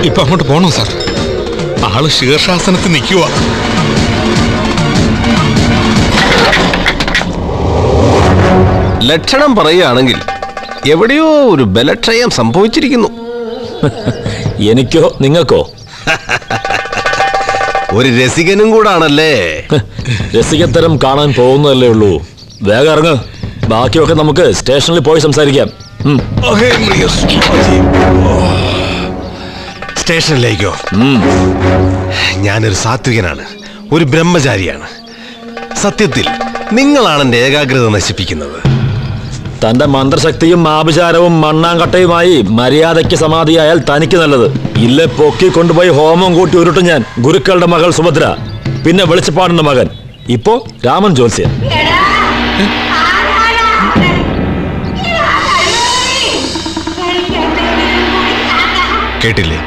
ഇപ്പൊ അങ്ങോട്ട് പോണോ സാർ? ആള് ശീർഷാസനത്തിൽ നിൽക്കുക. ലക്ഷണം പറയുകയാണെങ്കിൽ എവിടെയോ ഒരു ബലക്ഷയം സംഭവിച്ചിരിക്കുന്നു. എനിക്കോ നിങ്ങൾക്കോ? ഒരു രസികനും കൂടാണല്ലേ. രസികത്തരം കാണാൻ പോകുന്നതല്ലേ ഉള്ളൂ. വേഗം ഇറങ്ങ്. ബാക്കിയൊക്കെ നമുക്ക് സ്റ്റേഷനിൽ പോയി സംസാരിക്കാം. സ്റ്റേഷനിലേക്കോ? ഞാനൊരു സാത്വികനാണ്, ഒരു ബ്രഹ്മചാരിയാണ്. സത്യത്തിൽ നിങ്ങളാണ് എന്റെ ഏകാഗ്രത നശിപ്പിക്കുന്നത്. തന്റെ മന്ത്രശക്തിയും ആഭിചാരവും മണ്ണാങ്കട്ടയുമായി മര്യാദയ്ക്ക് സമാധിയായാൽ തനിക്ക് നല്ലത്. ഇല്ലേ പൊക്കി കൊണ്ടുപോയി ഹോമം കൂട്ടി ഉരുട്ടും ഞാൻ. ഗുരുക്കളുടെ മകൾ സുഭദ്ര, പിന്നെ വെളിച്ചപ്പാടിന്റെ മകൻ, ഇപ്പോ രാമൻ ജോത്സ്യൻ. കേട്ടില്ലേ?